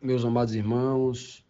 Meus amados irmãos,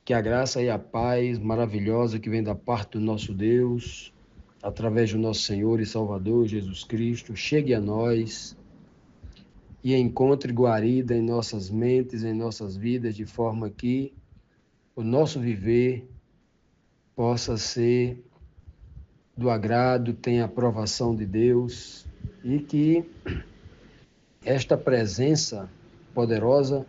que a graça e a paz maravilhosa que vem da parte do nosso Deus, através do nosso Senhor e Salvador Jesus Cristo, chegue a nós e encontre guarida em nossas mentes, em nossas vidas, de forma que o nosso viver possa ser do agrado, tenha a aprovação de Deus e que esta presença poderosa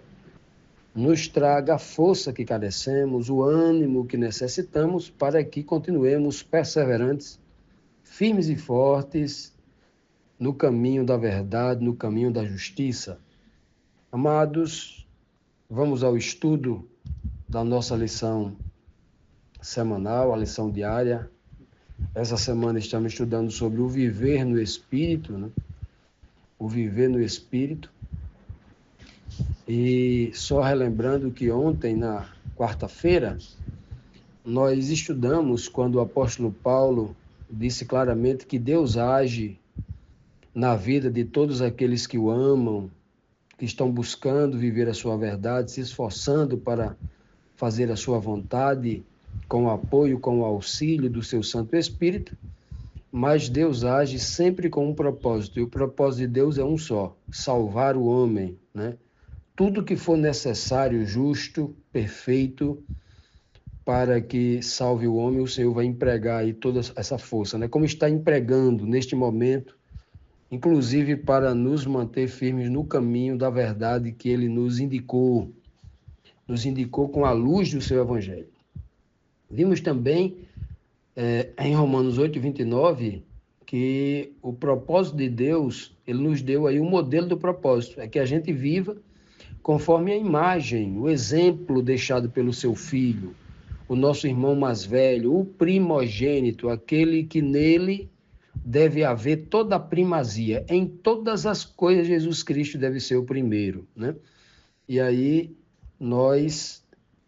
nos traga a força que carecemos, o ânimo que necessitamos para que continuemos perseverantes, firmes e fortes no caminho da verdade, no caminho da justiça. Amados, vamos ao estudo da nossa lição semanal, a lição diária. Essa semana estamos estudando sobre o viver no Espírito, né? O viver no Espírito. E só relembrando que ontem, na quarta-feira, nós estudamos quando o apóstolo Paulo disse claramente que Deus age na vida de todos aqueles que o amam, que estão buscando viver a sua verdade, se esforçando para fazer a sua vontade, com o apoio, com o auxílio do seu Santo Espírito, mas Deus age sempre com um propósito, e o propósito de Deus é um só: salvar o homem, né? Tudo que for necessário, justo, perfeito, para que salve o homem, o Senhor vai empregar aí toda essa força, né? Como está empregando neste momento, inclusive para nos manter firmes no caminho da verdade que Ele nos indicou com a luz do seu Evangelho. Vimos também em Romanos 8:29, que o propósito de Deus, Ele nos deu aí um modelo do propósito, é que a gente viva conforme a imagem, o exemplo deixado pelo seu filho, o nosso irmão mais velho, o primogênito, aquele que nele deve haver toda a primazia. Em todas as coisas, Jesus Cristo deve ser o primeiro, né? E aí, nós,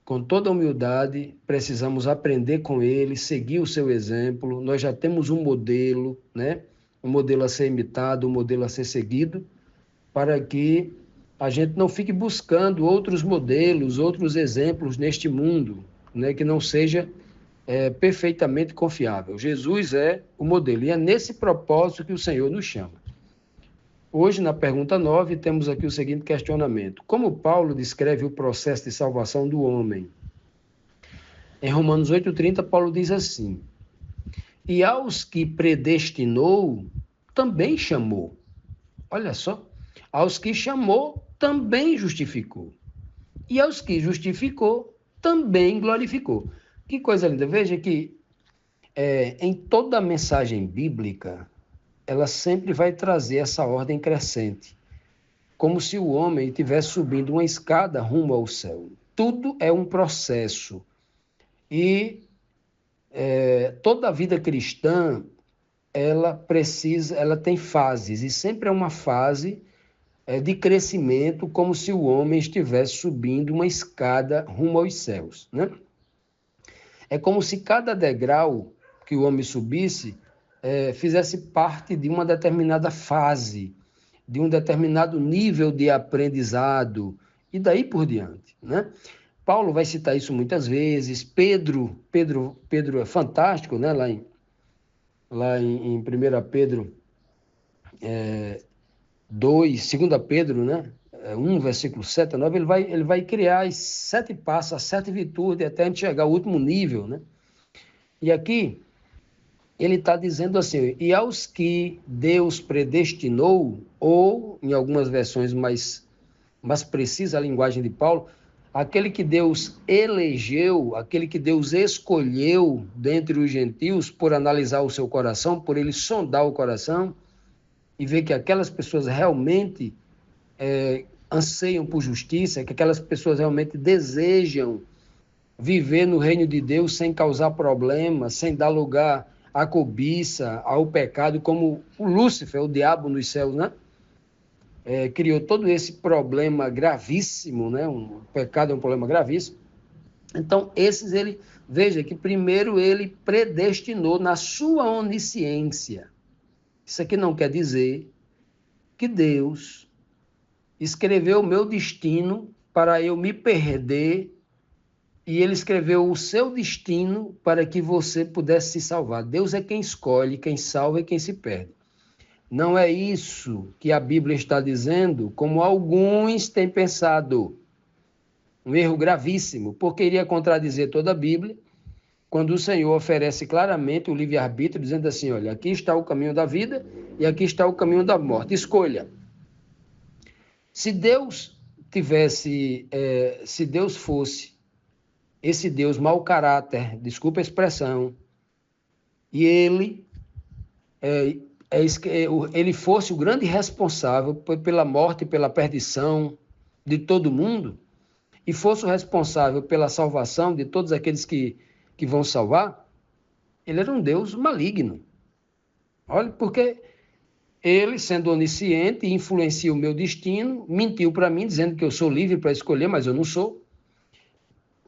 com toda humildade, precisamos aprender com ele, seguir o seu exemplo. Nós já temos um modelo, né? Um modelo a ser imitado, um modelo a ser seguido, para que a gente não fique buscando outros modelos, outros exemplos neste mundo, né, que não seja perfeitamente confiável. Jesus é o modelo, e é nesse propósito que o Senhor nos chama. Hoje, na pergunta 9, temos aqui o seguinte questionamento: como Paulo descreve o processo de salvação do homem? Em Romanos 8:30, Paulo diz assim: e aos que predestinou, também chamou. Olha só, aos que chamou, também justificou. E aos que justificou, também glorificou. Que coisa linda. Veja que em toda a mensagem bíblica, ela sempre vai trazer essa ordem crescente, como se o homem estivesse subindo uma escada rumo ao céu. Tudo é um processo. E toda a vida cristã, ela tem fases, e sempre é uma fase de crescimento, como se o homem estivesse subindo uma escada rumo aos céus, né? É como se cada degrau que o homem subisse fizesse parte de uma determinada fase, de um determinado nível de aprendizado, e daí por diante, né? Paulo vai citar isso muitas vezes. Pedro é fantástico, né? Lá em 1 Pedro 2 Pedro, né? 1, versículo 7 a 9, ele vai criar as 7 passos, as 7 virtudes, até a gente chegar ao último nível, né? E aqui ele está dizendo assim: e aos que Deus predestinou, ou em algumas versões mais precisa a linguagem de Paulo, aquele que Deus elegeu, aquele que Deus escolheu dentre os gentios por analisar o seu coração, por ele sondar o coração e ver que aquelas pessoas realmente anseiam por justiça, que aquelas pessoas realmente desejam viver no reino de Deus sem causar problemas, sem dar lugar à cobiça, ao pecado, como o Lúcifer, o diabo nos céus, né? Criou todo esse problema gravíssimo, né? O pecado é um problema gravíssimo. Então, veja que primeiro ele predestinou na sua onisciência. Isso aqui não quer dizer que Deus escreveu o meu destino para eu me perder, e ele escreveu o seu destino para que você pudesse se salvar. Deus é quem escolhe, quem salva e quem se perde. Não é isso que a Bíblia está dizendo, como alguns têm pensado. Um erro gravíssimo, porque iria contradizer toda a Bíblia, quando o Senhor oferece claramente o livre-arbítrio, dizendo assim, olha, aqui está o caminho da vida e aqui está o caminho da morte. Escolha. Se Deus fosse esse Deus mau caráter, desculpa a expressão, e ele fosse o grande responsável pela morte e pela perdição de todo mundo, e fosse o responsável pela salvação de todos aqueles que vão salvar, ele era um Deus maligno. Olha, porque ele, sendo onisciente, influencia o meu destino, mentiu para mim, dizendo que eu sou livre para escolher, mas eu não sou.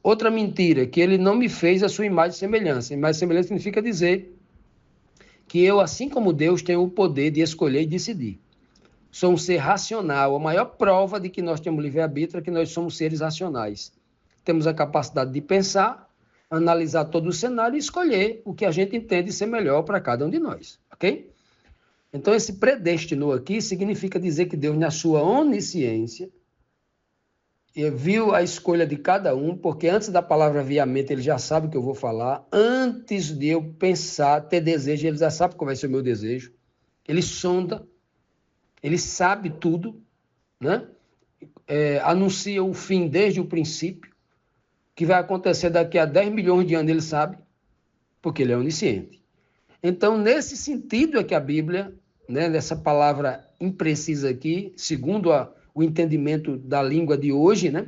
Outra mentira, que ele não me fez a sua imagem e semelhança. Imagem e semelhança significa dizer que eu, assim como Deus, tenho o poder de escolher e decidir. Sou um ser racional. A maior prova de que nós temos livre-arbítrio é que nós somos seres racionais. Temos a capacidade de pensar, analisar todo o cenário e escolher o que a gente entende ser melhor para cada um de nós, ok? Então, esse predestinou aqui significa dizer que Deus, na sua onisciência, viu a escolha de cada um, porque antes da palavra vir à mente, ele já sabe o que eu vou falar. Antes de eu pensar, ter desejo, ele já sabe qual vai ser o meu desejo. Ele sonda, ele sabe tudo, né? Anuncia o fim desde o princípio, que vai acontecer daqui a 10 milhões de anos, ele sabe, porque ele é onisciente. Então, nesse sentido é que a Bíblia, né, nessa palavra imprecisa aqui, segundo o entendimento da língua de hoje, né,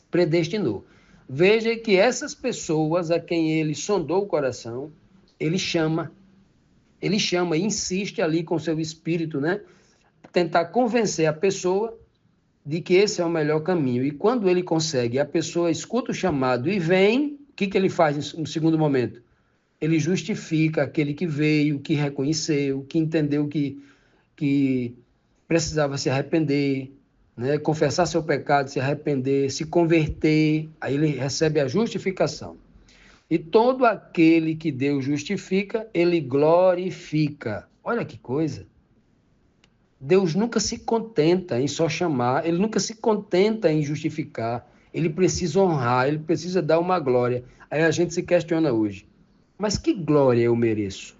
predestinou. Veja que essas pessoas a quem ele sondou o coração, ele chama e insiste ali com seu espírito, né, tentar convencer a pessoa de que esse é o melhor caminho. E quando ele consegue, a pessoa escuta o chamado e vem, o que ele faz no segundo momento? Ele justifica aquele que veio, que reconheceu, que entendeu que precisava se arrepender, né? Confessar seu pecado, se arrepender, se converter, aí ele recebe a justificação. E todo aquele que Deus justifica, ele glorifica. Olha que coisa! Deus nunca se contenta em só chamar, ele nunca se contenta em justificar, ele precisa honrar, ele precisa dar uma glória. Aí a gente se questiona hoje, mas que glória eu mereço?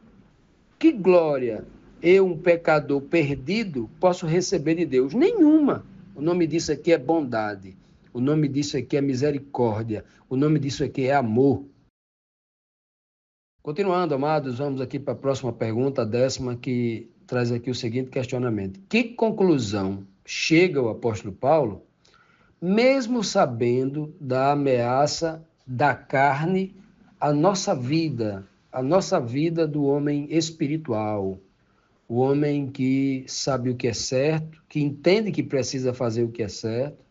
Que glória eu, um pecador perdido, posso receber de Deus? Nenhuma. O nome disso aqui é bondade, o nome disso aqui é misericórdia, o nome disso aqui é amor. Continuando, amados, vamos aqui para a próxima pergunta, a 10ª, que traz aqui o seguinte questionamento. Que conclusão chega o apóstolo Paulo, mesmo sabendo da ameaça da carne à nossa vida do homem espiritual, o homem que sabe o que é certo, que entende que precisa fazer o que é certo,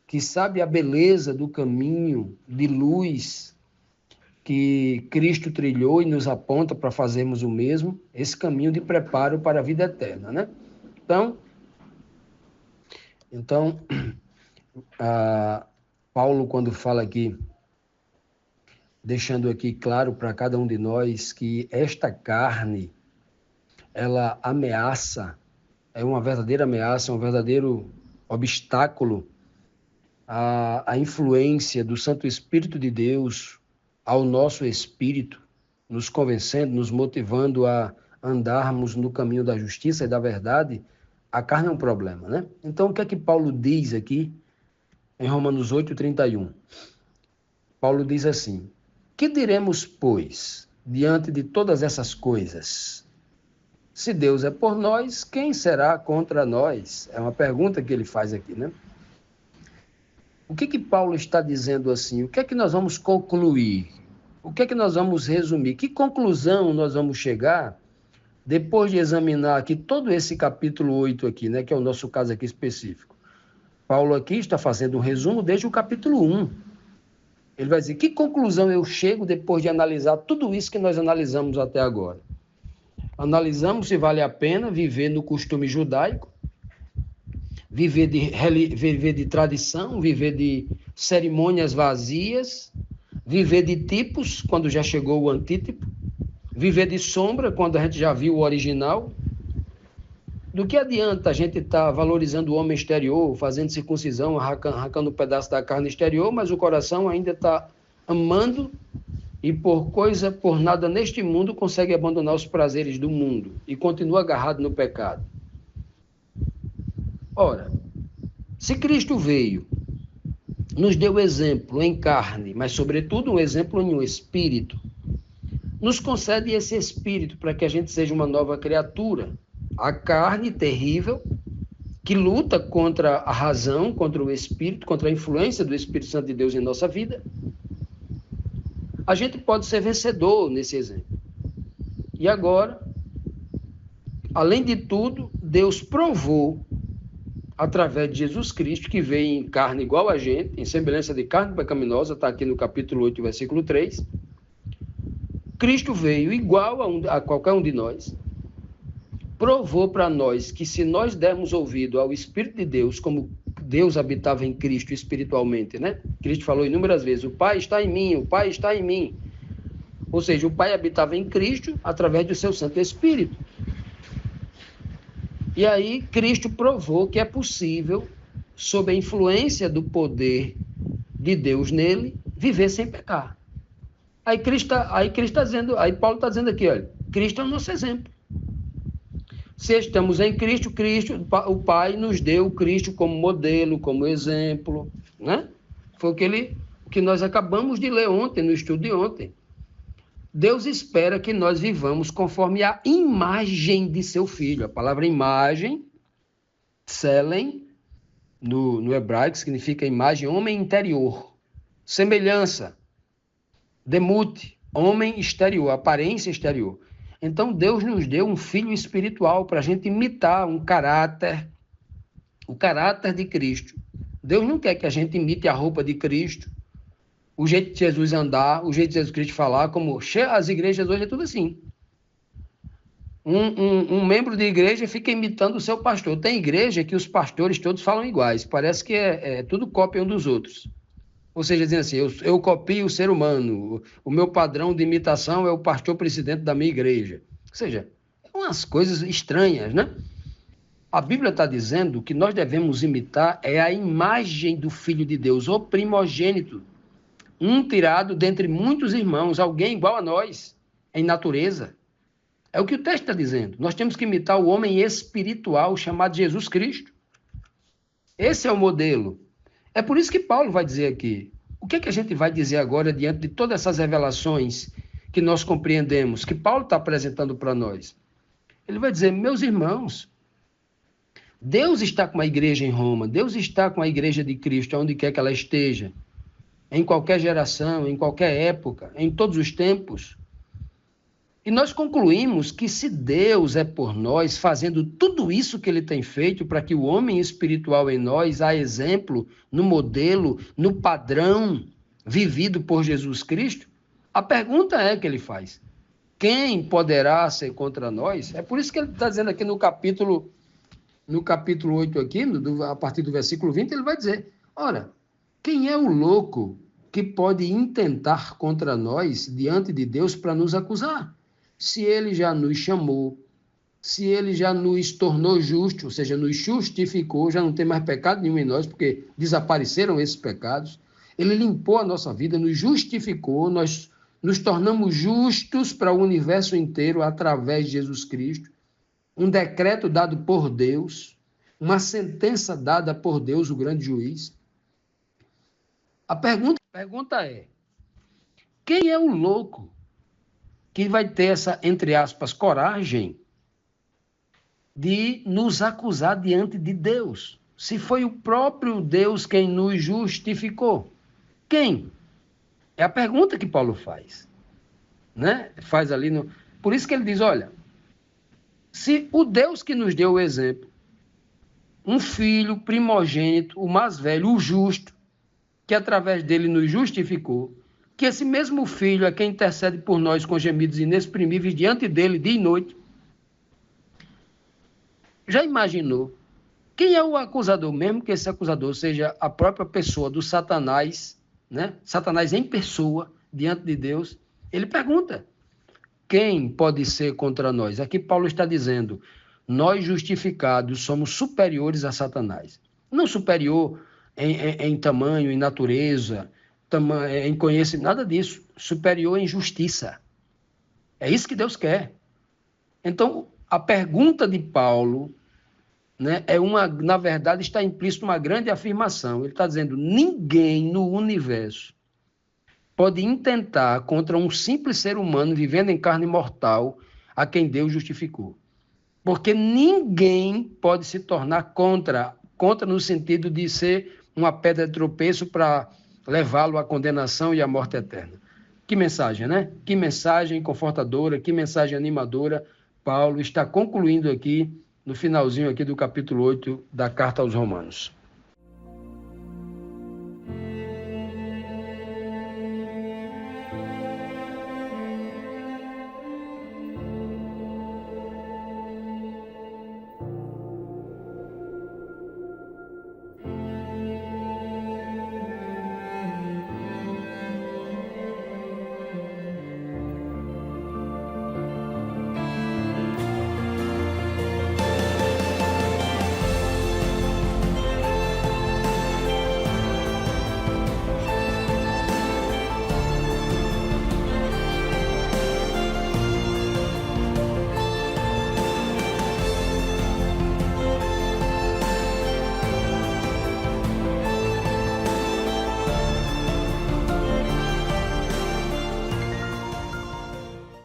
que sabe a beleza do caminho de luz que Cristo trilhou e nos aponta para fazermos o mesmo, esse caminho de preparo para a vida eterna, né? Então Paulo, quando fala aqui, deixando aqui claro para cada um de nós que esta carne, ela ameaça, é uma verdadeira ameaça, um verdadeiro obstáculo à influência do Santo Espírito de Deus ao nosso espírito, nos convencendo, nos motivando a andarmos no caminho da justiça e da verdade. A carne é um problema, né? Então, o que é que Paulo diz aqui em Romanos 8:31? Paulo diz assim: que diremos, pois, diante de todas essas coisas? Se Deus é por nós, quem será contra nós? É uma pergunta que ele faz aqui, né? O que Paulo está dizendo assim? O que é que nós vamos concluir? O que é que nós vamos resumir? Que conclusão nós vamos chegar depois de examinar aqui todo esse capítulo 8 aqui, né, que é o nosso caso aqui específico? Paulo aqui está fazendo um resumo desde o capítulo 1. Ele vai dizer, que conclusão eu chego depois de analisar tudo isso que nós analisamos até agora? Analisamos se vale a pena viver no costume judaico, viver de tradição, viver de cerimônias vazias, viver de tipos, quando já chegou o antítipo, viver de sombra, quando a gente já viu o original. Do que adianta a gente estar valorizando o homem exterior, fazendo circuncisão, arrancando um pedaço da carne exterior, mas o coração ainda está amando e por nada neste mundo consegue abandonar os prazeres do mundo e continua agarrado no pecado. Ora, se Cristo veio, nos deu exemplo em carne, mas sobretudo um exemplo em um espírito, nos concede esse espírito para que a gente seja uma nova criatura. A carne terrível, que luta contra a razão, contra o Espírito, contra a influência do Espírito Santo de Deus em nossa vida. A gente pode ser vencedor nesse exemplo. E agora, além de tudo, Deus provou, através de Jesus Cristo, que veio em carne igual a gente, em semelhança de carne pecaminosa, está aqui no capítulo 8, versículo 3. Cristo veio igual a qualquer um de nós, provou para nós que se nós dermos ouvido ao Espírito de Deus, como Deus habitava em Cristo espiritualmente, né? Cristo falou inúmeras vezes, o Pai está em mim, o Pai está em mim. Ou seja, o Pai habitava em Cristo através do seu Santo Espírito. E aí Cristo provou que é possível, sob a influência do poder de Deus nele, viver sem pecar. Aí Paulo está dizendo aqui, olha, Cristo é o nosso exemplo. Se estamos em Cristo, o Pai nos deu Cristo como modelo, como exemplo, né? Foi o que nós acabamos de ler ontem, no estudo de ontem. Deus espera que nós vivamos conforme a imagem de seu Filho. A palavra imagem, tselen, no hebraico, significa imagem, homem interior. Semelhança, demute, homem exterior, aparência exterior. Então, Deus nos deu um filho espiritual para a gente imitar o caráter de Cristo. Deus não quer que a gente imite a roupa de Cristo, o jeito de Jesus andar, o jeito de Jesus Cristo falar, como as igrejas hoje é tudo assim. Um membro de igreja fica imitando o seu pastor. Tem igreja que os pastores todos falam iguais, parece que é tudo cópia um dos outros. Ou seja, dizendo assim, eu copio o ser humano, o meu padrão de imitação é o pastor presidente da minha igreja. Ou seja, é umas coisas estranhas, né? A Bíblia está dizendo que nós devemos imitar a imagem do Filho de Deus, o primogênito, um tirado dentre muitos irmãos, alguém igual a nós, em natureza. É o que o texto está dizendo. Nós temos que imitar o homem espiritual chamado Jesus Cristo. Esse é o modelo. É por isso que Paulo vai dizer aqui. O que é que a gente vai dizer agora diante de todas essas revelações que nós compreendemos, que Paulo está apresentando para nós? Ele vai dizer, meus irmãos, Deus está com a igreja em Roma, Deus está com a igreja de Cristo, onde quer que ela esteja, em qualquer geração, em qualquer época, em todos os tempos. E nós concluímos que se Deus é por nós, fazendo tudo isso que ele tem feito para que o homem espiritual em nós, a exemplo, no modelo, no padrão vivido por Jesus Cristo, a pergunta é que ele faz, quem poderá ser contra nós? É por isso que ele está dizendo aqui no capítulo 8, aqui, a partir do versículo 20, ele vai dizer, ora, quem é o louco que pode intentar contra nós diante de Deus para nos acusar? Se ele já nos chamou, se ele já nos tornou justos, ou seja, nos justificou, já não tem mais pecado nenhum em nós, porque desapareceram esses pecados, ele limpou a nossa vida, nos justificou, nós nos tornamos justos para o universo inteiro através de Jesus Cristo, um decreto dado por Deus, uma sentença dada por Deus, o grande juiz. A pergunta é, quem é o louco que vai ter essa, entre aspas, coragem de nos acusar diante de Deus? Se foi o próprio Deus quem nos justificou. Quem? É a pergunta que Paulo faz. Né? Faz ali no... Por isso que ele diz, olha, se o Deus que nos deu o exemplo, um filho primogênito, o mais velho, o justo, que através dele nos justificou, que esse mesmo filho é quem intercede por nós com gemidos inexprimíveis diante dele dia e noite. Já imaginou Quem é o acusador? Mesmo que esse acusador seja a própria pessoa do Satanás, né? Satanás em pessoa, diante de Deus, ele pergunta: quem pode ser contra nós? Aqui Paulo está dizendo: nós justificados somos superiores a Satanás. Não superior em tamanho, em natureza, em conhecimento, nada disso. Superior em justiça. É isso que Deus quer. Então, a pergunta de Paulo, né, na verdade, está implícito uma grande afirmação. Ele está dizendo: ninguém no universo pode intentar contra um simples ser humano vivendo em carne mortal a quem Deus justificou. Porque ninguém pode se tornar contra no sentido de ser uma pedra de tropeço para levá-lo à condenação e à morte eterna. Que mensagem, né? Que mensagem confortadora, que mensagem animadora. Paulo está concluindo aqui, no finalzinho aqui do capítulo 8 da Carta aos Romanos.